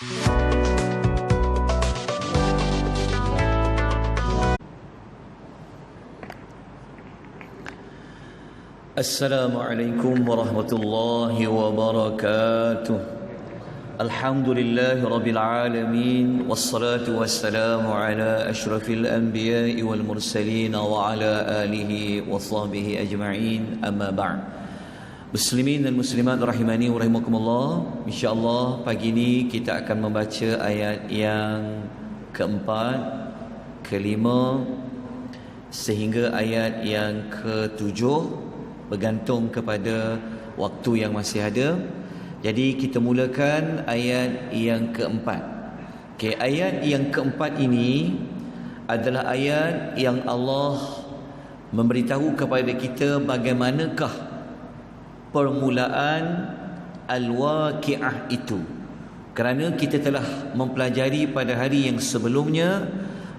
Assalamualaikum warahmatullahi wabarakatuh. Alhamdulillahi rabbil alamin, wassalatu wassalamu ala asyrafil anbiya'i wal mursalin wa ala alihi wa sahbihi ajma'in, amma ba'd. Muslimin dan muslimat rahimani wa rahimakumullah, insyaallah pagi ini kita akan membaca ayat yang keempat, kelima sehingga ayat yang ketujuh, bergantung kepada waktu yang masih ada. Jadi kita mulakan ayat yang keempat. Okey, ayat yang keempat ini adalah ayat yang Allah memberitahu kepada kita bagaimanakah permulaan al-waqi'ah itu. Kerana kita telah mempelajari pada hari yang sebelumnya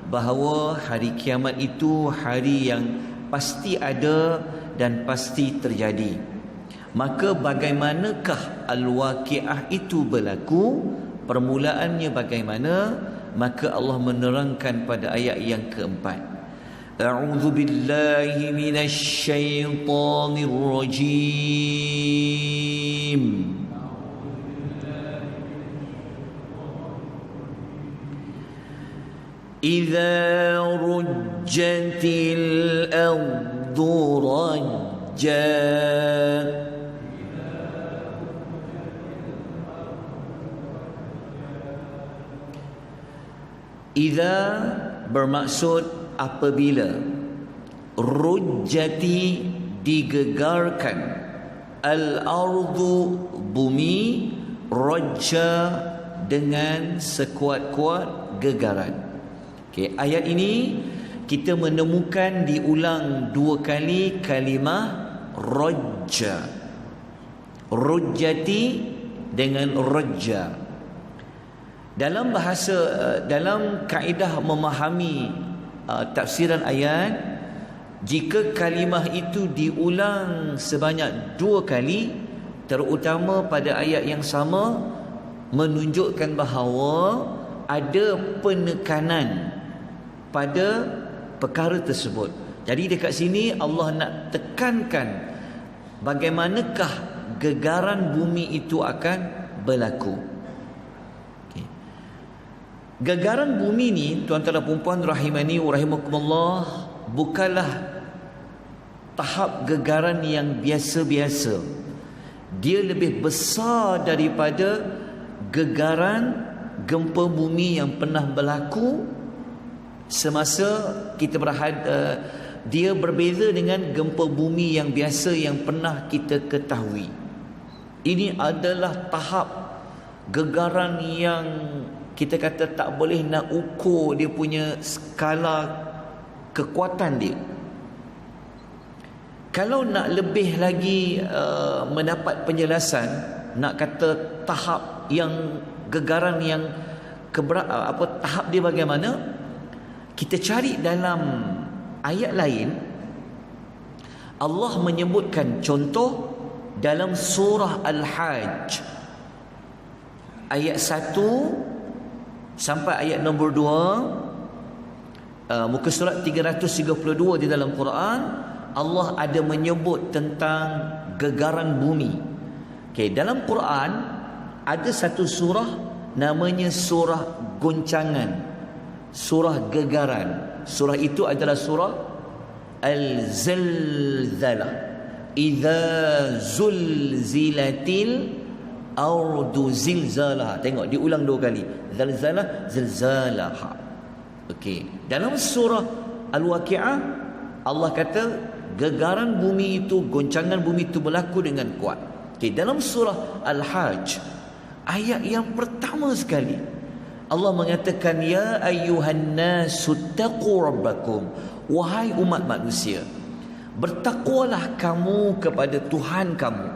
bahawa hari kiamat itu hari yang pasti ada dan pasti terjadi. Maka bagaimanakah al-waqi'ah itu berlaku, permulaannya bagaimana? Maka Allah menerangkan pada ayat yang keempat. A'udzu billahi minasy syaithanir rajim. Idza rujjatil ardu rajja. Idza bermaksud apabila, rujjati digegarkan, al-ardu bumi, rajja dengan sekuat-kuat gegaran. Okay, ayat ini kita menemukan diulang dua kali kalimah rajja. Rujjati dengan rajja. Dalam bahasa, dalam kaedah memahami tafsiran ayat, jika kalimah itu diulang sebanyak dua kali, terutama pada ayat yang sama, menunjukkan bahawa ada penekanan pada perkara tersebut. Jadi dekat sini Allah nak tekankan bagaimanakah gegaran bumi itu akan berlaku. Okay. Gegaran bumi ni, tuan-tuan dan puan-puan rahimani wa rahimakumullah, bukanlah tahap gegaran yang biasa-biasa. Dia lebih besar daripada gegaran gempa bumi yang pernah berlaku semasa kita dia berbeza dengan gempa bumi yang biasa yang pernah kita ketahui. Ini adalah tahap gegaran yang kita kata tak boleh nak ukur dia punya skala kekuatan dia. Kalau nak lebih lagi mendapat penjelasan, nak kata tahap yang gegaran yang tahap dia bagaimana, kita cari dalam ayat lain. Allah menyebutkan contoh dalam surah Al-Hajj ayat 1 sampai ayat nombor 2, muka surat 332 di dalam Quran. Allah ada menyebut tentang gegaran bumi. Okay, dalam Quran ada satu surah namanya surah goncangan, surah gegaran. Surah itu adalah surah Al-Zalzalah. Idza zulzilatil ardu zilzalaha. Tengok diulang dua kali. Zalzalah, zilzalaha. Okey, dalam surah Al-Waqi'ah Allah kata gegaran bumi itu, goncangan bumi itu berlaku dengan kuat. Okey, dalam surah Al-Hajj ayat yang pertama sekali Allah mengatakan, ya ayyuhan nasu taqu rabbakum, wahai umat manusia, bertakwalah kamu kepada Tuhan kamu.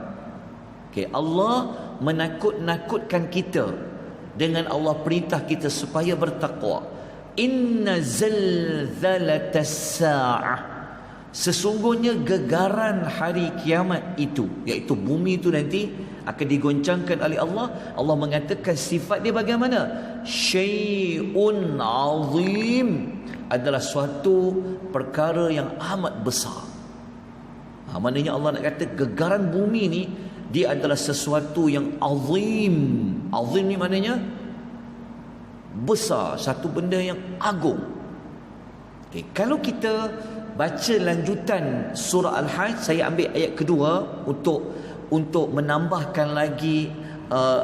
Okay, Allah menakut-nakutkan kita dengan Allah perintah kita supaya bertakwa. Inna zalzalatas sa'ah, Sesungguhnya gegaran hari kiamat itu, iaitu bumi itu nanti akan digoncangkan oleh Allah. Allah mengatakan sifat dia bagaimana? Syai'un azim, adalah suatu perkara yang amat besar. Maknanya Allah nak kata gegaran bumi ni dia adalah sesuatu yang azim. Azim ni maknanya besar, satu benda yang agung. Kalau kita baca lanjutan surah Al-Hajj, saya ambil ayat kedua untuk menambahkan lagi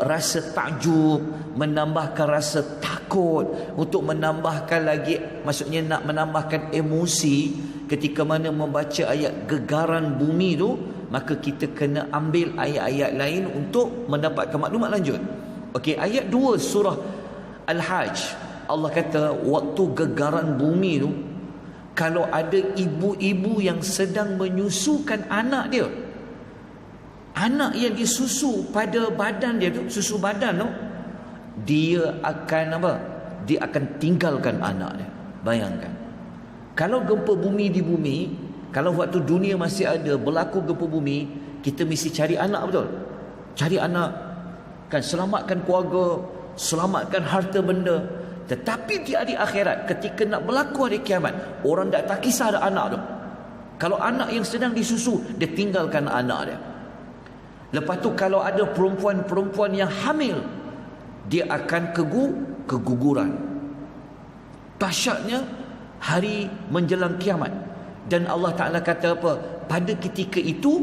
rasa takjub, menambahkan rasa takut, untuk menambahkan lagi, maksudnya nak menambahkan emosi ketika mana membaca ayat gegaran bumi tu. Maka kita kena ambil ayat-ayat lain untuk mendapatkan maklumat lanjut. Okey, ayat 2 surah Al-Hajj, Allah kata waktu gegaran bumi tu, kalau ada ibu-ibu yang sedang menyusukan anak dia, anak yang disusu pada badan dia tu, susu badan tu, dia akan apa? Dia akan tinggalkan anak dia. Bayangkan, kalau gempa bumi di bumi, kalau waktu dunia masih ada berlaku gempa bumi, kita mesti cari anak, betul? Cari anak, kan, selamatkan keluarga, selamatkan harta benda. Tetapi di hari akhirat, ketika nak berlaku hari kiamat, orang tak kisah ada anak tu. Kalau anak yang sedang disusu, dia tinggalkan anak dia. Lepas tu kalau ada perempuan-perempuan yang hamil, dia akan keguguran. Dahsyatnya hari menjelang kiamat. Dan Allah Ta'ala kata apa? Pada ketika itu,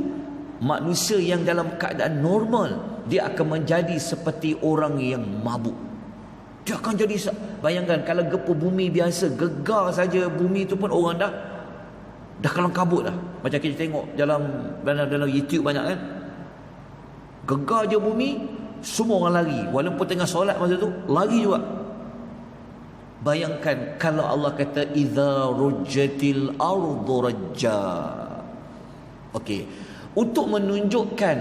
manusia yang dalam keadaan normal, dia akan menjadi seperti orang yang mabuk. Dia akan jadi, bayangkan kalau gempa bumi biasa, gegar saja bumi tu pun orang dah kelam kabut dah. Macam kita tengok dalam YouTube banyak kan, gegar je bumi, semua orang lari, walaupun tengah solat masa tu lari juga. Bayangkan kalau Allah kata idza rujjatil ardu rajja. Okey, untuk menunjukkan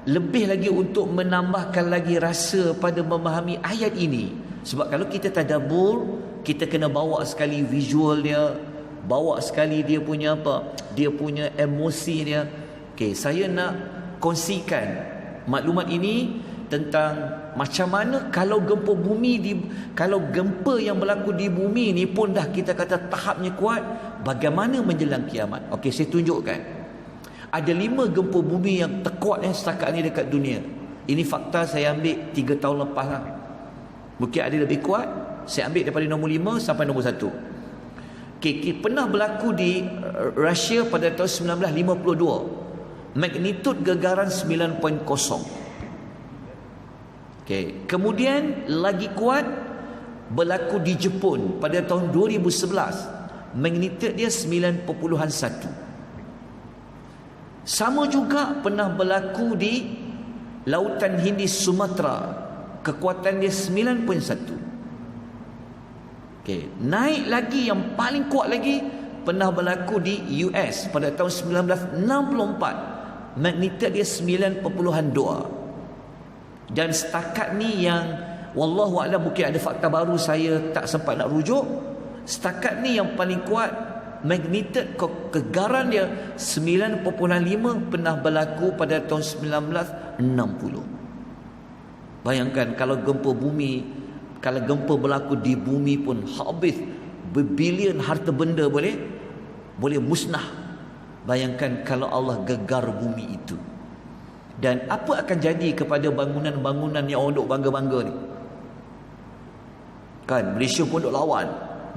lebih lagi, untuk menambahkan lagi rasa pada memahami ayat ini. Sebab kalau kita tadabbur, kita kena bawa sekali visual dia, bawa sekali dia punya apa? Dia punya emosi dia. Okey, saya nak kongsikan maklumat ini tentang macam mana kalau gempa bumi kalau gempa yang berlaku di bumi ni pun dah kita kata tahapnya kuat, bagaimana menjelang kiamat. Okey, saya tunjukkan. Ada 5 gempa bumi yang terkuat setakat ni dekat dunia. Ini fakta saya ambil 3 tahun lepas lah. Mungkin ada lebih kuat. Saya ambil daripada nombor 5 sampai nombor 1. Okay, pernah berlaku di Rusia pada tahun 1952. Magnitude gegaran 9.0. Okay. Kemudian lagi kuat berlaku di Jepun pada tahun 2011. Magnitude dia 9.1. Sama juga pernah berlaku di Lautan Hindi Sumatera. Kekuatan dia 9.1. Okay. Naik lagi, yang paling kuat lagi, pernah berlaku di US pada tahun 1964. Magnitude dia 9.2. Dan setakat ni yang wallahu a'lam, mungkin ada fakta baru saya tak sempat nak rujuk. Setakat ni yang paling kuat, magnitude kegaran dia 9.5, pernah berlaku pada tahun 1960. Bayangkan kalau gempa bumi, kalau gempa berlaku di bumi pun habis berbilion harta benda boleh musnah. Bayangkan kalau Allah gegar bumi itu. Dan apa akan jadi kepada bangunan-bangunan yang orang duk bangga-bangga ni? Kan Malaysia pun duk lawan.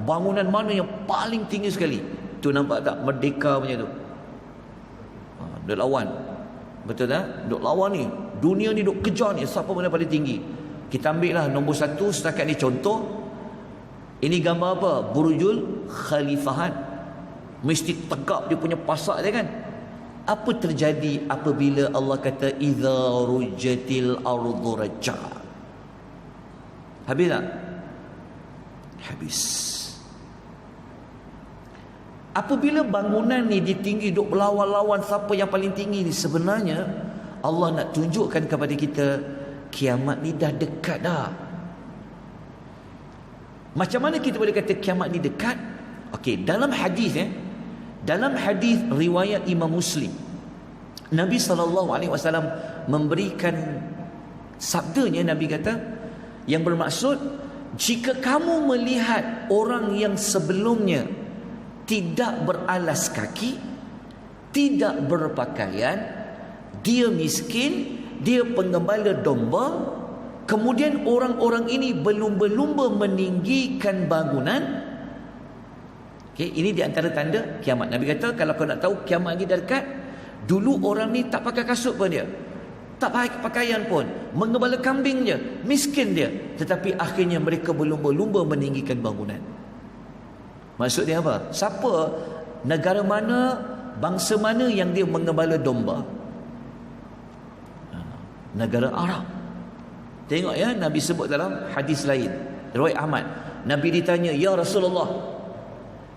Bangunan mana yang paling tinggi sekali? Tu nampak tak Merdeka punya tu? Duk lawan. Betul tak? Duk lawan ni. Dunia ni duk kejar ni, siapa mana paling tinggi. Kita ambil lah nombor 1 setakat ni contoh. Ini gambar apa? Burjul Khalifahan. Mesti tegak dia punya pasak dia kan. Apa terjadi apabila Allah kata idza rujjatil ardu rajja? Habis tak? Habis. Apabila bangunan ni ditinggi duk berlawan-lawan siapa yang paling tinggi ni, sebenarnya Allah nak tunjukkan kepada kita kiamat ni dah dekat dah. Macam mana kita boleh kata kiamat ni dekat? Okey, dalam hadis Dalam hadis riwayat Imam Muslim, Nabi SAW memberikan sabdanya. Nabi kata, yang bermaksud, jika kamu melihat orang yang sebelumnya tidak beralas kaki, tidak berpakaian, dia miskin, dia penggembala domba, kemudian orang-orang ini berlumba-lumba meninggikan bangunan, ini di antara tanda kiamat. Nabi kata, kalau kau nak tahu kiamat lagi dekat, dulu orang ni tak pakai kasut pun dia, tak pakai pakaian pun, menggembala kambing je, miskin dia, tetapi akhirnya mereka berlumba-lumba meninggikan bangunan. Maksudnya apa? Siapa, negara mana, bangsa mana yang dia menggembala domba? Negara Arab. Tengok ya, Nabi sebut dalam hadis lain, riwayat Ahmad. Nabi ditanya, ya Rasulullah,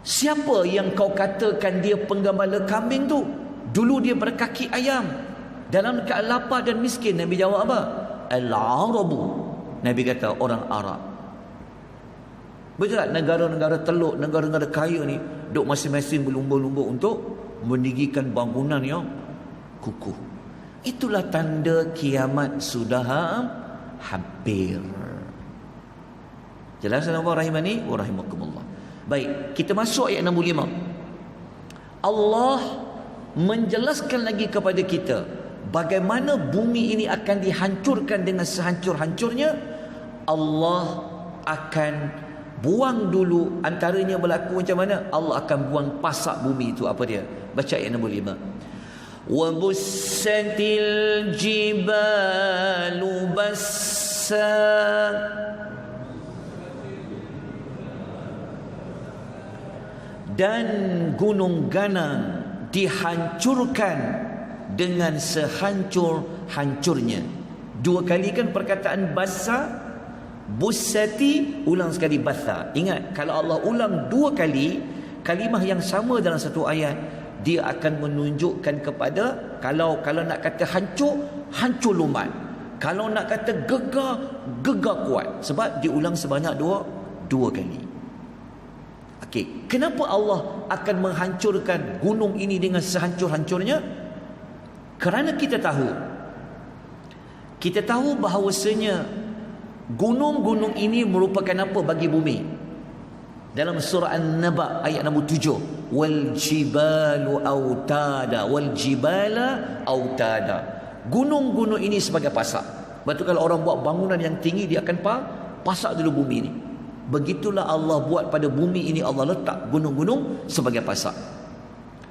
siapa yang kau katakan dia penggembala kambing tu? Dulu dia berkaki ayam, dalam keadaan lapar dan miskin. Nabi jawab apa? Al-Arabu. Nabi kata, orang Arab. Betul tak? Negara-negara teluk, negara-negara kaya ni, duk masing-masing berlumba-lumba untuk meninggikan bangunan yang kukuh. Itulah tanda kiamat sudah hampir. Jelas Allah rahimani wa rahimakumullah. Baik, kita masuk ayat 65. Allah menjelaskan lagi kepada kita bagaimana bumi ini akan dihancurkan dengan sehancur-hancurnya. Allah akan buang dulu, antaranya berlaku macam mana? Allah akan buang pasak bumi itu. Apa dia? Baca ayat 65. Wa bussatil jibalu bassa, dan gunung ganang dihancurkan dengan sehancur-hancurnya. Dua kali kan perkataan bassa, bussati, ulang sekali bassa. Ingat, kalau Allah ulang dua kali kalimah yang sama dalam satu ayat, dia akan menunjukkan kepada, kalau nak kata hancur, hancur lumat. Kalau nak kata gegar, gegar kuat. Sebab diulang sebanyak dua kali. Okey, kenapa Allah akan menghancurkan gunung ini dengan sehancur-hancurnya? Kerana kita tahu bahawasanya gunung-gunung ini merupakan apa bagi bumi? Dalam surah An-Naba ayat nombor 7, wal jibalu autada, wal jibala autada. Gunung-gunung ini sebagai pasak. Betul, kalau orang buat bangunan yang tinggi, dia akan pasak dulu bumi ini. Begitulah Allah buat pada bumi ini, Allah letak gunung-gunung sebagai pasak.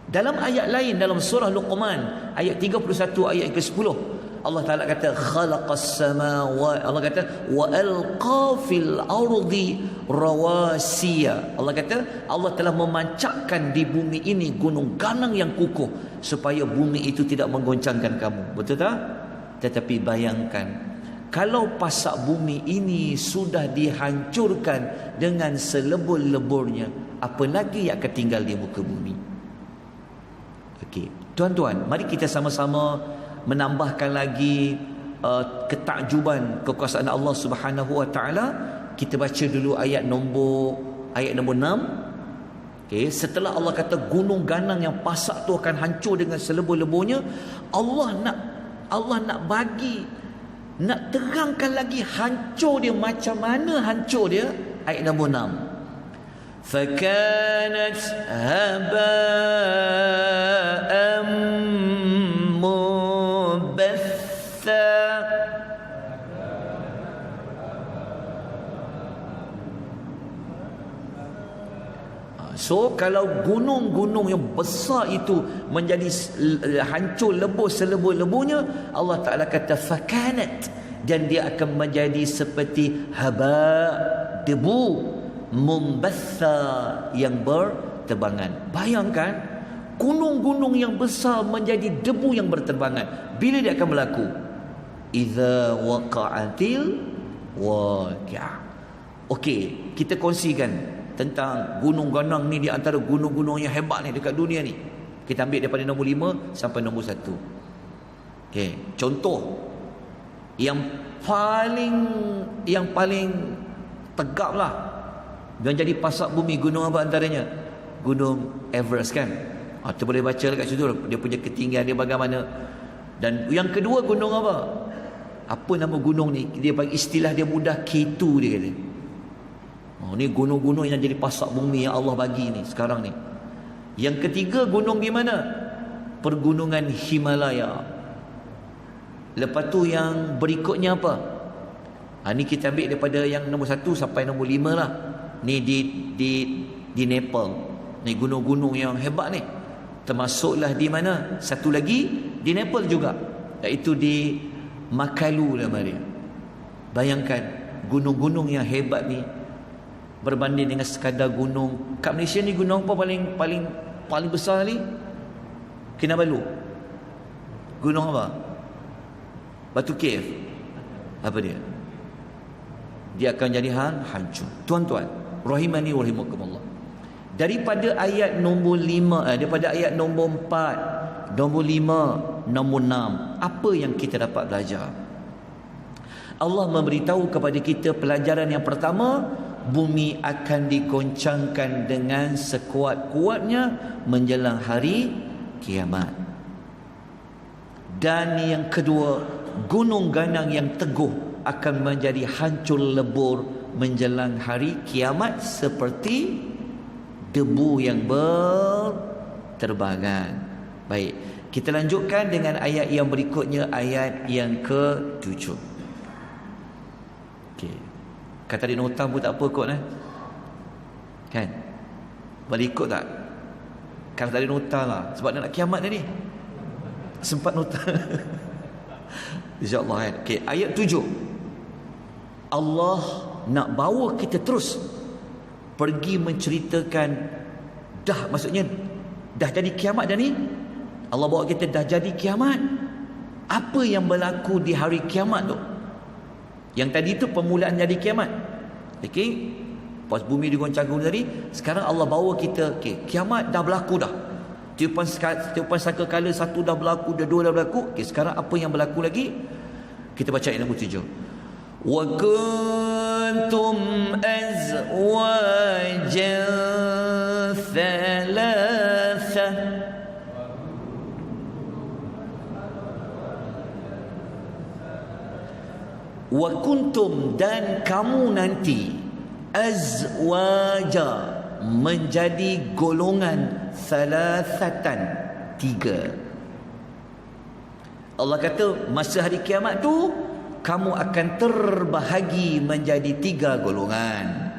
Dalam ayat lain, dalam surah Luqman ayat 31 ayat ke-10, Allah Ta'ala kata khalaqas samawati, Allah kata wa alqa fil ardi rawasiya. Allah kata Allah telah memancakkan di bumi ini gunung ganang yang kukuh supaya bumi itu tidak menggoncangkan kamu. Betul tak? Tetapi bayangkan, kalau pasak bumi ini sudah dihancurkan dengan selebur-leburnya, apa lagi yang akan tinggal di muka bumi? Okey, tuan-tuan, mari kita sama-sama menambahkan lagi ketakjuban kekuasaan Allah Subhanahu wa taala. Kita baca dulu ayat nombor 6. Okey, setelah Allah kata gunung ganang yang pasak tu akan hancur dengan selebur-leburnya, Allah nak nak terangkan lagi hancur dia macam mana hancur dia. Ayat nombor 6. فَكَانَتْ هَبَاءً مُنبَثًّا. So kalau gunung-gunung yang besar itu menjadi hancur lebur selebur-leburnya, Allah Ta'ala kata fakanat, dan dia akan menjadi seperti haba, debu, mumbatha, yang berterbangan. Bayangkan, gunung-gunung yang besar menjadi debu yang berterbangan. Bila dia akan berlaku? Idza waqa'atil waqi'ah. Okey, kita kongsikan tentang gunung ganang ni, di antara gunung-gunung yang hebat ni dekat dunia ni. Kita ambil daripada nombor 5 sampai nombor 1. Okey, contoh yang paling tegap lah dan jadi pasak bumi, gunung apa antaranya? Gunung Everest kan. Kita boleh baca dekat situ dia punya ketinggian dia bagaimana. Dan yang kedua, gunung apa? Apa nama gunung ni? Dia bagi istilah dia mudah, K2 dia kata. Ni gunung-gunung yang jadi pasak bumi yang Allah bagi ni sekarang ni. Yang ketiga, gunung di mana? Pergunungan Himalaya. Lepas tu yang berikutnya apa? Ni kita ambil daripada yang nombor 1 sampai nombor 5 lah. Ni di Nepal. Ni gunung-gunung yang hebat ni. Termasuklah di mana? Satu lagi di Nepal juga, iaitu di Makalu nama dia. Bayangkan gunung-gunung yang hebat ni berbanding dengan sekadar gunung kat Malaysia ni. Gunung apa paling besar ni? Kinabalu. Gunung apa? Batu Cave. Apa dia? Dia akan jadi hancur. Tuan-tuan, rahimani wa rahimakumullah. Daripada ayat nombor 5, daripada ayat nombor 4, nombor 5, nombor 6, apa yang kita dapat belajar? Allah memberitahu kepada kita pelajaran yang pertama, bumi akan digoncangkan dengan sekuat-kuatnya menjelang hari kiamat. Dan yang kedua, gunung ganang yang teguh akan menjadi hancur lebur menjelang hari kiamat seperti debu yang berterbangan. Baik, kita lanjutkan dengan ayat yang berikutnya, ayat yang ke-7. Okey. Kata dia nota pun tak apa kot kan? Boleh ikut tak? Kalau tak ada nota lah, sebab nak kiamat tadi. Sempat nota. InsyaAllah kan. Okey, ayat 7. Allah nak bawa kita terus pergi menceritakan maksudnya dah jadi kiamat dah ni. Allah bawa kita dah jadi kiamat. Apa yang berlaku di hari kiamat tu? Yang tadi tu permulaan jadi kiamat. Okey, pas bumi digoncang tadi, sekarang Allah bawa kita, kiamat dah berlaku dah. Tiupan sangkakala 1 dah berlaku, 2 dah berlaku. Okey, sekarang apa yang berlaku lagi? Kita baca ayat nombor 7. Wa kuntum azwajan thalatha. Wa kuntum, dan kamu nanti, azwaja, menjadi golongan, thalathatan, 3. Allah kata masa hari kiamat tu kamu akan terbahagi menjadi 3 golongan.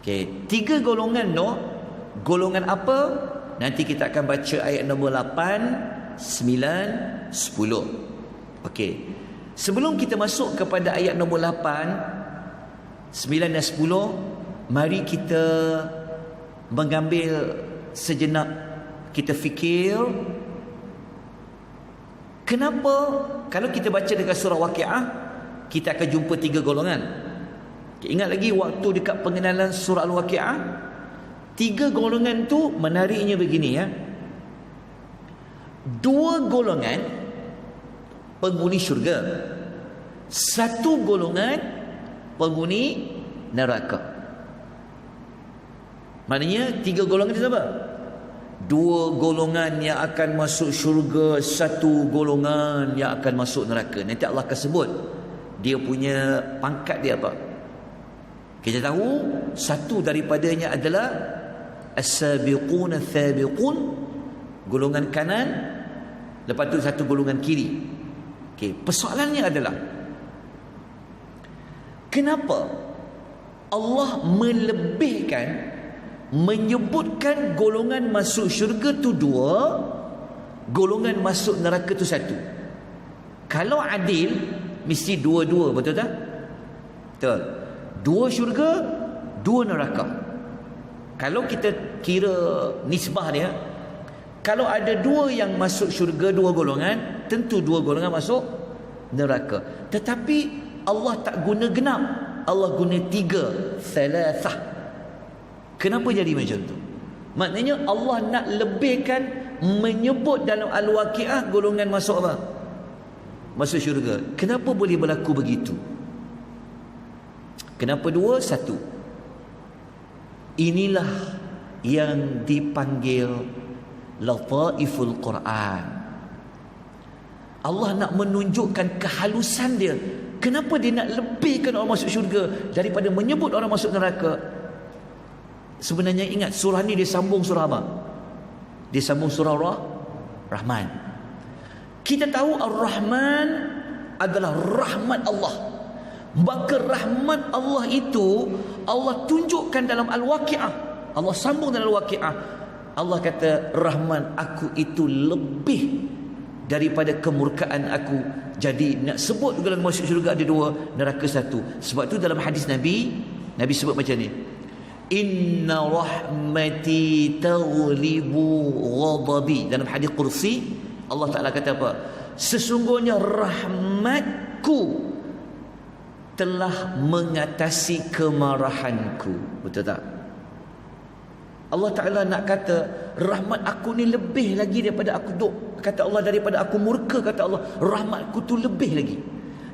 Okey, 3 golongan golongan apa? Nanti kita akan baca ayat nombor 8, 9, 10. Okey. Sebelum kita masuk kepada ayat nombor 8, 9 dan 10, mari kita mengambil sejenak, kita fikir, kenapa kalau kita baca dekat surah Waqiah, kita akan jumpa 3 golongan. Ingat lagi waktu dekat pengenalan surah Al-Waqiah, 3 golongan tu menariknya begini ya. 2 golongan penghuni syurga, 1 golongan penghuni neraka. Maknanya 3 golongan itu apa? 2 golongan yang akan masuk syurga, 1 golongan yang akan masuk neraka. Nanti Allah akan sebut dia punya pangkat dia apa. Kita tahu satu daripadanya adalah as-sabiqun ats-sabiqun, golongan kanan, lepas tu 1 golongan kiri. Okey, persoalannya adalah kenapa Allah melebihkan, menyebutkan golongan masuk syurga tu 2, golongan masuk neraka tu 1. Kalau adil mesti 2-2, betul tak? Betul. 2 syurga, 2 neraka. Kalau kita kira nisbah dia, kalau ada 2 yang masuk syurga, 2 golongan, tentu 2 golongan masuk neraka. Tetapi Allah tak guna genap, Allah guna 3, thalathah. Kenapa jadi macam tu? Maknanya Allah nak lebihkan, menyebut dalam Al-Waqiah golongan masuk apa? Masuk syurga. Kenapa boleh berlaku begitu? Kenapa 2, 1? Inilah yang dipanggil Lataiful Quran. Allah nak menunjukkan kehalusan dia. Kenapa dia nak lebihkan orang masuk syurga daripada menyebut orang masuk neraka? Sebenarnya ingat, surah ni dia sambung surah apa? Dia sambung surah Rahman. Kita tahu Ar-Rahman adalah rahmat Allah. Maka rahmat Allah itu Allah tunjukkan dalam Al-Waqi'ah. Allah sambung dalam Al-Waqi'ah. Allah kata, rahman aku itu lebih daripada kemurkaan aku. Jadi nak sebut kalau masuk syurga ada dua, neraka satu. Sebab tu dalam hadis Nabi sebut macam ni, inna rahmati taghlibu ghadabi. Dalam hadis kursi Allah Ta'ala kata apa? Sesungguhnya rahmatku telah mengatasi kemarahanku. Betul tak? Allah Ta'ala nak kata rahmat aku ni lebih lagi daripada aku duk, kata Allah, daripada aku murka, kata Allah, rahmatku tu lebih lagi.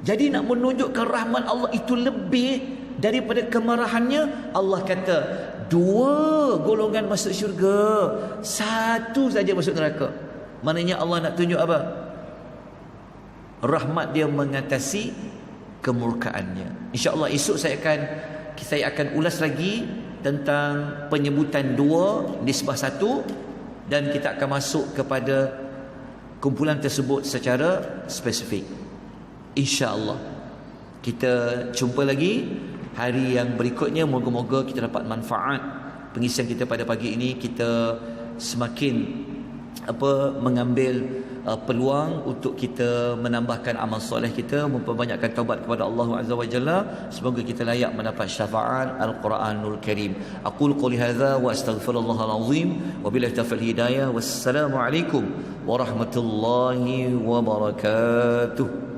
Jadi nak menunjukkan rahmat Allah itu lebih daripada kemarahannya, Allah kata dua golongan masuk syurga, satu saja masuk neraka. Maknanya Allah nak tunjuk apa? Rahmat dia mengatasi kemurkaannya. InsyaAllah esok saya akan ulas lagi tentang penyebutan dua nisbah satu, dan kita akan masuk kepada kumpulan tersebut secara spesifik. InsyaAllah kita jumpa lagi hari yang berikutnya. Moga-moga kita dapat manfaat pengisian kita pada pagi ini. Kita semakin mengambil peluang untuk kita menambahkan amal soleh kita, memperbanyakkan taubat kepada Allah Azza wa Jalla. Semoga kita layak mendapat syafaat Al-Quranul Karim. Aqulu qouli hadza wa astaghfirullahal azim wa billahi taufiq hidayah. Wassalamu alaikum warahmatullahi wabarakatuh.